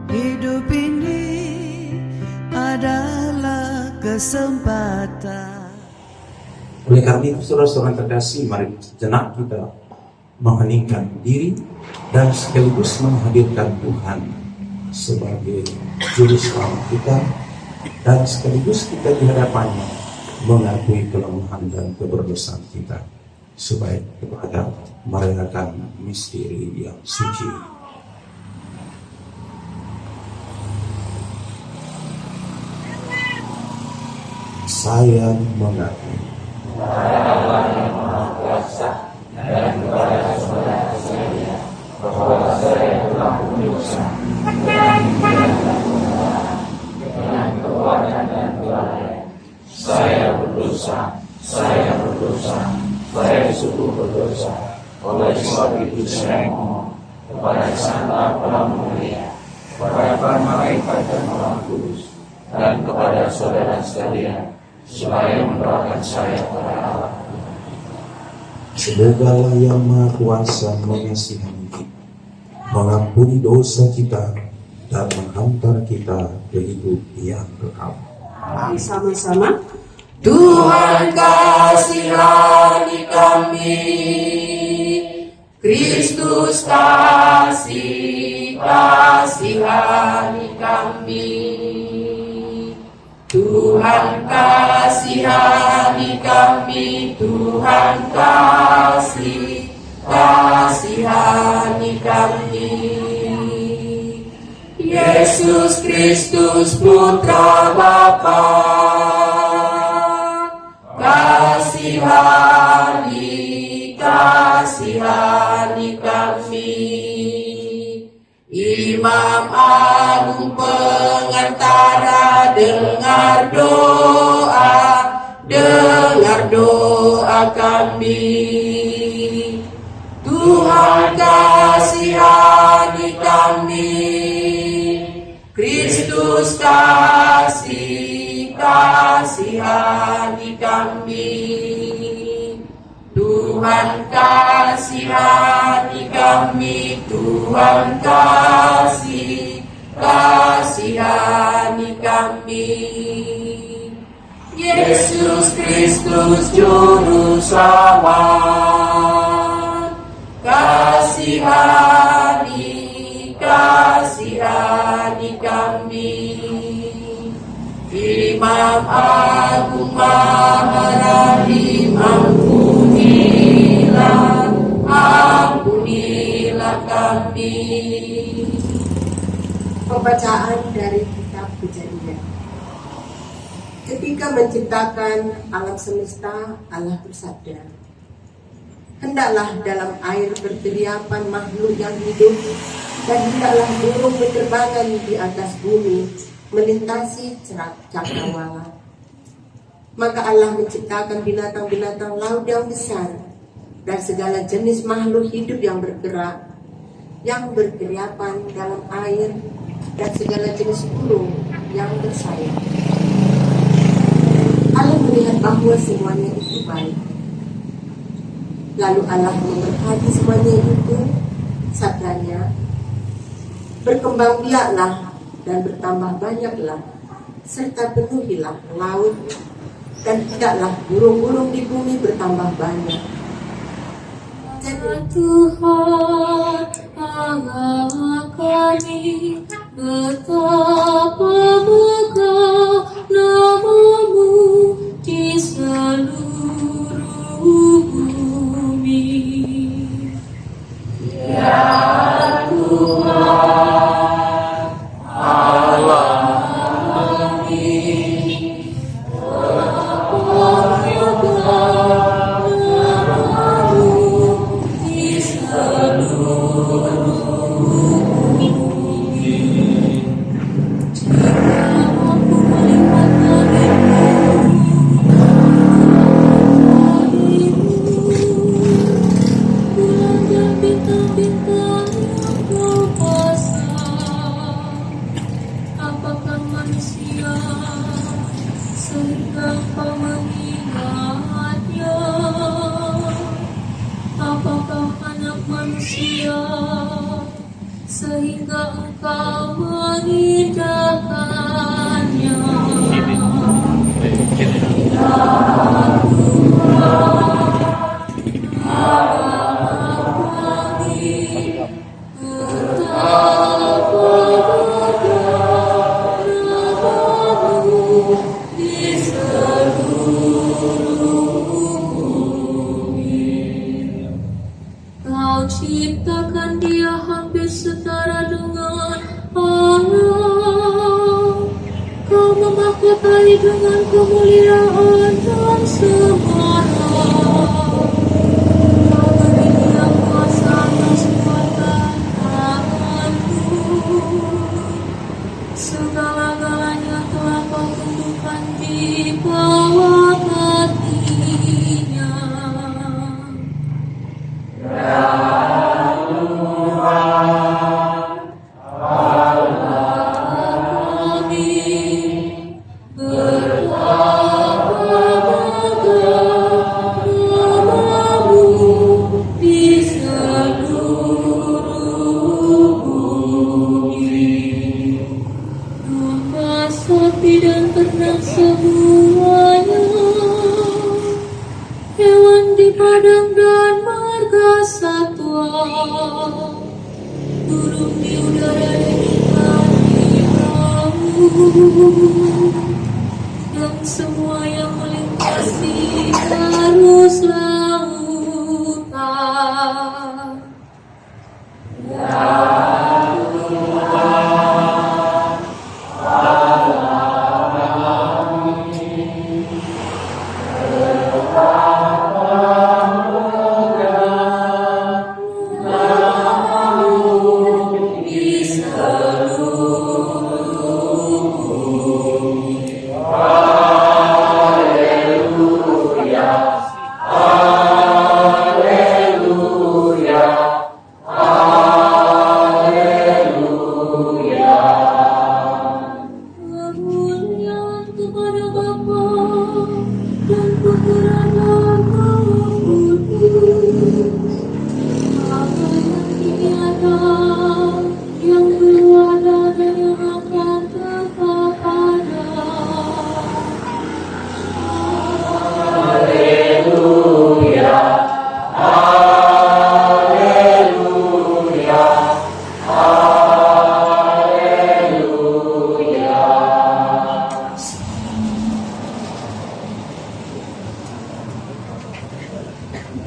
Hidup ini adalah kesempatan. Oleh karena itu, saudara-saudara terkasih, mari sejenak kita mengheningkan diri dan sekaligus menghadirkan Tuhan sebagai juru selamat kita, dan sekaligus kita di hadapannya mengakui kelemahan dan keberdosaan kita supaya kita merayakan misteri yang suci. Saya mengakui Allah yang Maha Kuasa dan kepada saudara saya bahwa saya telah berdosa dengan kekuatan dan kelalaian. Saya berdosa, saya sungguh berdosa. Oleh sebab itu saya mohon kepada Sang Bapa Mulia, kepada para malaikat dan orang kudus, dan kepada saudara sekalian, supaya mendoakan saya kepada Allah. Semoga Allah yang Maha Kuasa mengasihani kita, mengampuni dosa kita, dan menghantar kita ke hidup yang kekal. Sama-sama. Tuhan kasihani kami, Kristus kasihani kami. Tuhan kasihani kami, Tuhan kasihani kami. Yesus Kristus Putra Bapa, kasihani kami. Imam Agung Pengantara, dengar doa kami. Tuhan kasihani kami, Kristus kasihani kami. Tuhan kasihani kami, Tuhan kasihani kami. Yesus Kristus Juru Selamat, kasihani kami. Imam Agung Maharahim, ampunilah kami. Pembacaan dari kitab Kejadian. Ketika menciptakan alam semesta, Allah bersabda, hendaklah dalam air berteriapan makhluk yang hidup, dan hendaklah burung berterbangan di atas bumi, melintasi cakrawala. Maka Allah menciptakan binatang-binatang laut yang besar, dan segala jenis makhluk hidup yang bergerak, yang berkeriapan dalam air, dan segala jenis burung yang bersayap. Allah melihat bahwa semuanya itu baik. Lalu Allah memberkati semuanya itu, sabdanya, berkembang biaklah dan bertambah banyaklah, serta penuhilah laut, dan tidaklah burung-burung di bumi bertambah banyak. Tuhan Allah kami, betapa megah nama-Mu di seluruh bumi. Ya Tuhan Allah kami, betapa megah nama-Mu di seluruh sehingga engkau mengindahkannya. Kau ciptakan dia hampir setara dengan Allah. Kau memahkotai dengan kemuliaan dan sempurna. Kau beri dia kuasa atas kuasa tanganmu. Segala-galanya telah kau tentukan di bawah kakinya. Sapi dan ternak semuanya, hewan di padang dan marga satwa, burung di udara dan ikan di laut, dan semua yang melintasi arus lautan.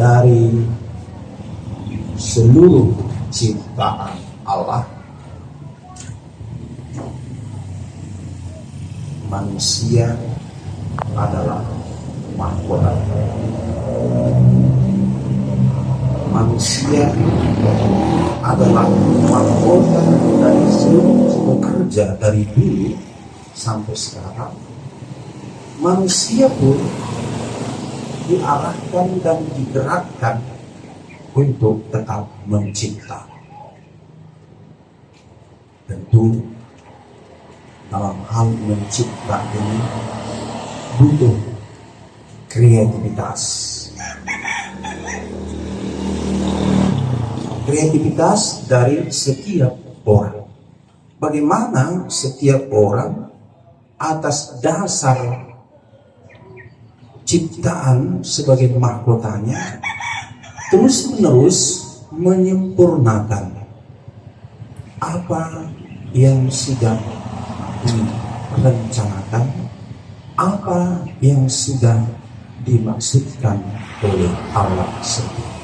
Dari seluruh ciptaan Allah, manusia adalah mahkota. Manusia adalah mahkota dari seluruh pekerja dari dulu sampai sekarang. Manusia pun diarahkan dan digerakkan untuk tetap mencipta. Tentu dalam hal mencipta ini butuh kreativitas. Kreativitas dari setiap orang. Bagaimana setiap orang atas dasar ciptaan sebagai mahkotanya terus-menerus menyempurnakan apa yang sudah direncanakan, apa yang sudah dimaksudkan oleh Allah sendiri.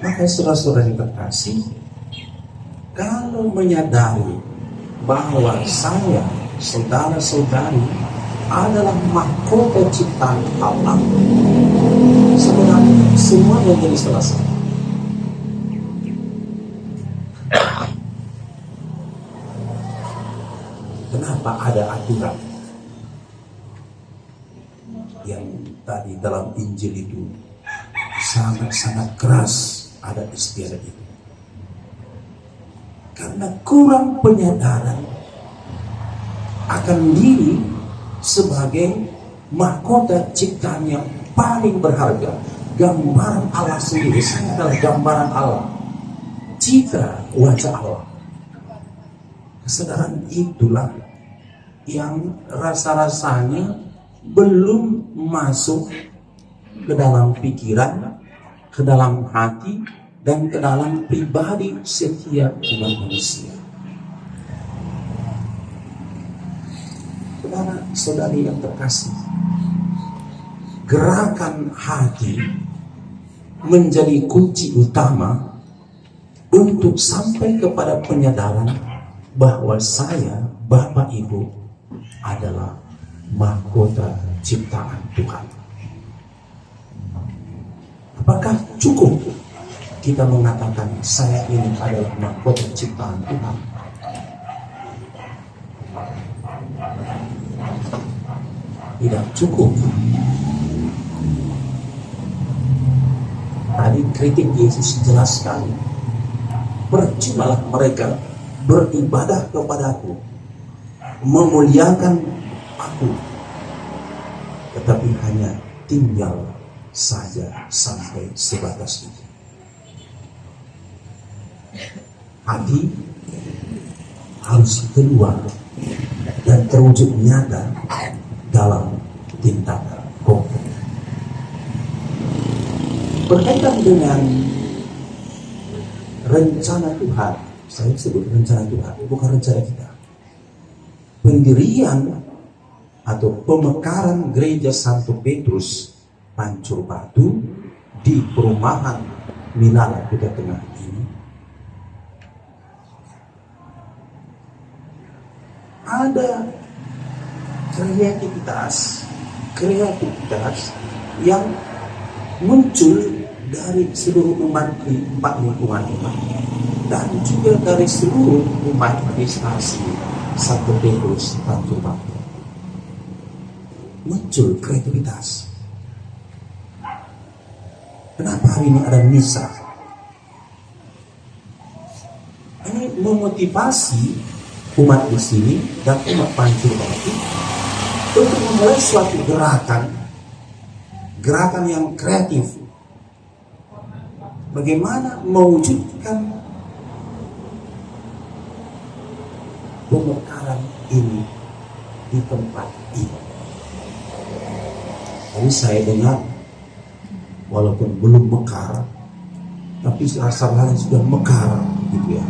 Maka saudara-saudara yang terkasih, kalau menyadari bahwa saya, saudara-saudari adalah mahkota ciptaan Allah, sebenarnya semuanya jadi selesai. Kenapa ada aturan yang tadi dalam Injil itu sangat-sangat keras, ada istiadat itu? Karena kurang penyadaran akan diri sebagai mahkota ciptaan yang paling berharga, gambaran Allah sendiri. Saya adalah gambaran Allah. citra wajah Allah. Kesadaran itulah yang rasa-rasanya belum masuk ke dalam pikiran, ke dalam hati, dan ke dalam pribadi setiap umat manusia. Saudara-saudari yang terkasih, gerakan hati menjadi kunci utama untuk sampai kepada penyadaran bahwa saya, Bapak Ibu, adalah mahkota ciptaan Tuhan. Apakah cukup kita mengatakan saya ini adalah mahkota ciptaan Tuhan? Tidak cukup. Tadi kritik Yesus jelas sekali. Percumalah mereka beribadah kepadaku, memuliakan aku, tetapi hanya tinggal saja sampai sebatas itu. Hati harus keluar dan terwujud nyata dalam tindakan konkret. Berkaitan dengan rencana Tuhan, saya sebut rencana Tuhan, bukan rencana kita. Pendirian atau pemekaran gereja Santo Petrus Pancur Batu di perumahan Milala Kuta Tengah ini ada kreativitas yang muncul dari seluruh umat di 4 lingkungan umat dan juga dari seluruh umat administrasi Santo Petrus Pancur Batu. Muncul kreativitas. Kenapa hari ini ada misa? Ini memotivasi umat di sini dan umat Pancur Batu untuk memulai suatu gerakan yang kreatif. Bagaimana mewujudkan pemekaran ini di tempat ini. Jadi saya dengar, walaupun belum mekar, tapi rasa-rasanya sudah mekar, gitu ya.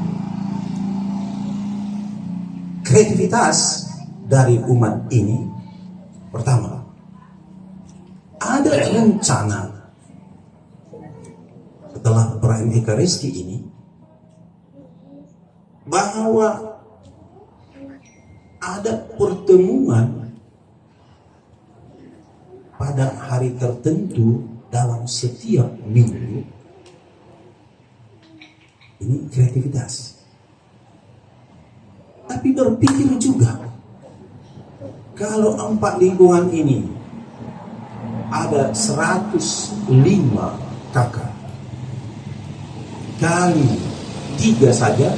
Kreativitas dari umat ini, pertama, ada rencana setelah perayaan Ekaristi ini bahwa ada pertemuan pada hari tertentu dalam setiap minggu. Ini kreativitas. Tapi berpikir juga, kalau 4 lingkungan ini ada 105 kakak, kali 3 saja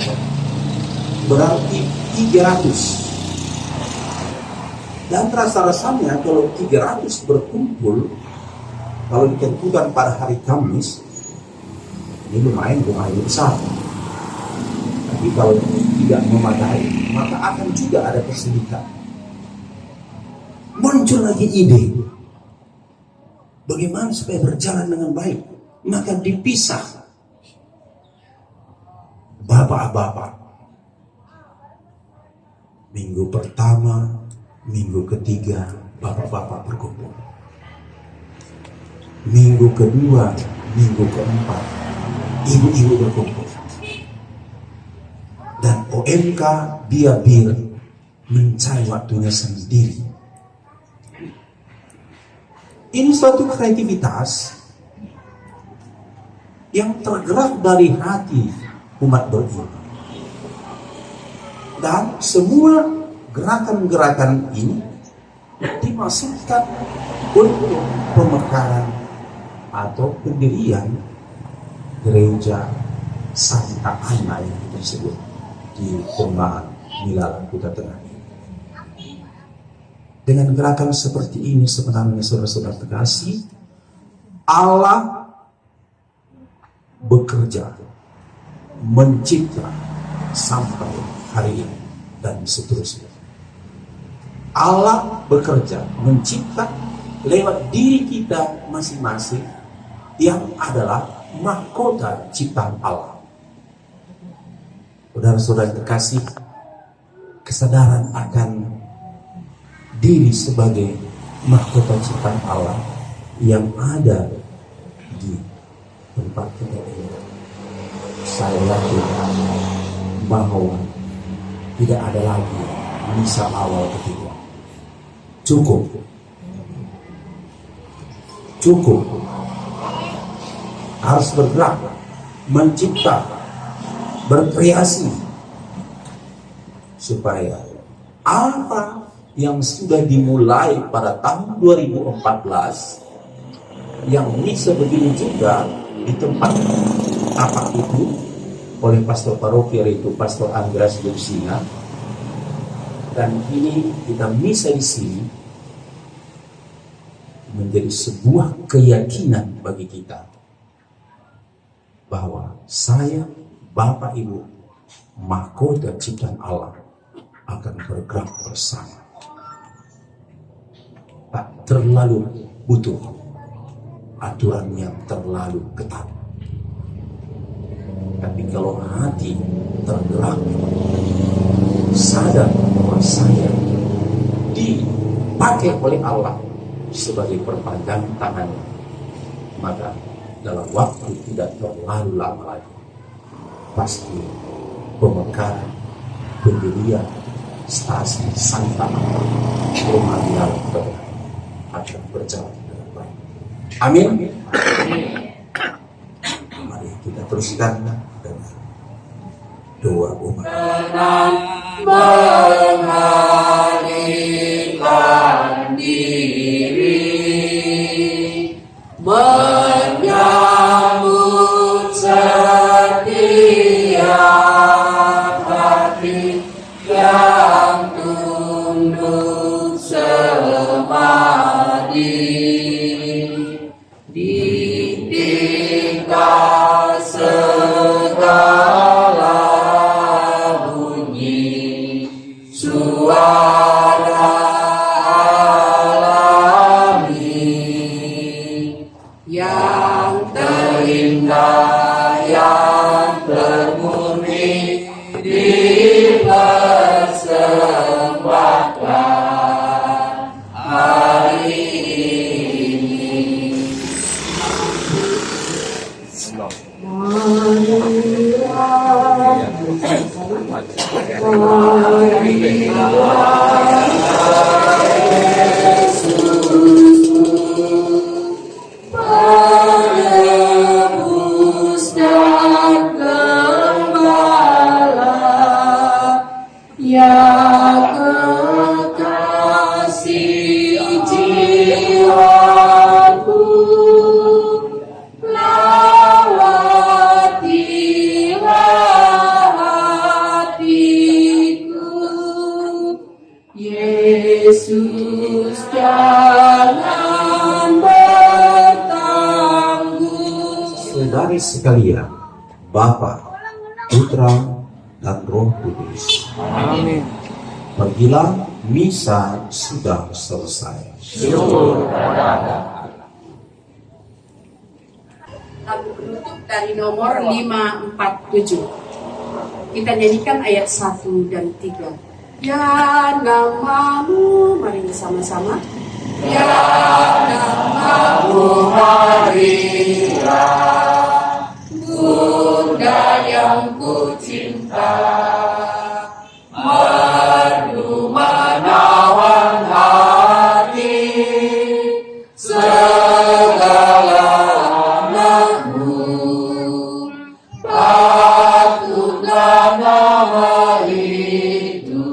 berarti 300. Dan rasa-rasanya kalau 300 berkumpul, kalau ditentukan pada hari Kamis, ini lumayan besar. Tapi kalau tidak memadai, maka akan juga ada kesulitan. Muncul lagi ide, bagaimana supaya berjalan dengan baik? Maka dipisah bapak-bapak. Minggu pertama, minggu ketiga, bapak-bapak berkumpul. Minggu kedua, minggu keempat, ibu-ibu berkumpul. Dan OMK Biabir mencari waktunya sendiri. Ini suatu kreativitas yang tergerak dari hati umat beriman. Dan semua gerakan-gerakan ini dimaksudkan untuk pemekaran atau pendirian gereja Santa Ana yang kita sebut di perumahan Milala Kuta Tengah. Dengan gerakan seperti ini sebenarnya saudara-saudara terkasih, Allah bekerja mencipta sampai hari ini dan seterusnya. Allah bekerja mencipta lewat diri kita masing-masing yang adalah mahkota ciptaan Allah. Saudara-saudara terkasih, kesadaran akan diri sebagai mahkota ciptaan Allah yang ada di tempat kita ini, saya yakin bahwa tidak ada lagi misa awal ketiga. Cukup harus bergerak, mencipta, berkreasi, supaya apa yang sudah dimulai pada tahun 2014 yang bisa begini juga di tempat apa itu oleh pastor paroki, yaitu Pastor Andreas Dursina, dan ini kita misa di sini menjadi sebuah keyakinan bagi kita bahwa saya, Bapak Ibu, mahkota ciptaan Allah, akan bergerak bersama. Tak terlalu butuh aturan yang terlalu ketat. Tapi kalau hati tergerak, sadar bahwa saya dipakai oleh Allah sebagai perpanjangan tangannya, maka dalam waktu tidak terlalu lama lagi pasti pemekaran, pendirian stasi Santa Romaria akan berjalan dengan baik. Amin. Mari kita teruskan dengan doa umat. Mengalihkan diri, menyambut setiap hati yang tunduk semadi di tingkat segala bunyi suara alami yang terindah, yang termurni dipersembahkan hari ini. Penebus dan gembala yang kekasih jiwaku, lawatilah hatiku, Yesus jangan bertanggung. Saudari sekalian, Bapa, Putra, dan Roh Kudus. Amin. Pergilah, misa sudah selesai. Syukur kepada Allah. Lagu penutup dari nomor 547. Kita nyanyikan ayat 1 dan 3. Ya namamu, mari bersama-sama. Ya namamu Maria, Bunda yang ku cinta, merdu menawan hati segala anakmu, patutlah nama itu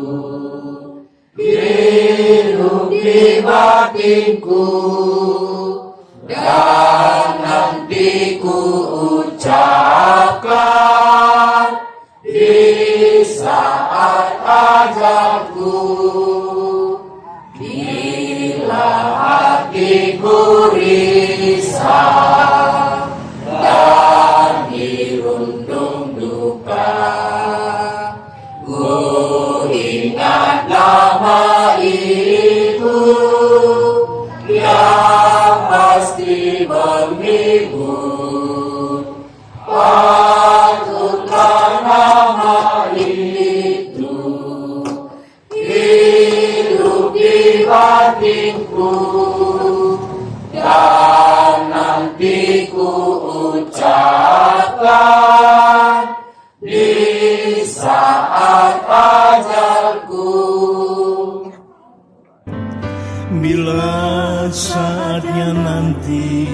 hidup di batinku, dan nanti ku ucapkan di saat ajalku, bila hatiku risau dan dirundung duka. ribut, patutlah nama itu hidup di batinku, dan nanti ku ucapkan di saat ajalku. Bila saatnya nanti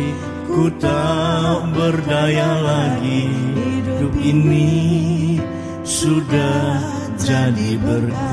ku tak berdaya lagi, hidup ini sudah jadi berkah.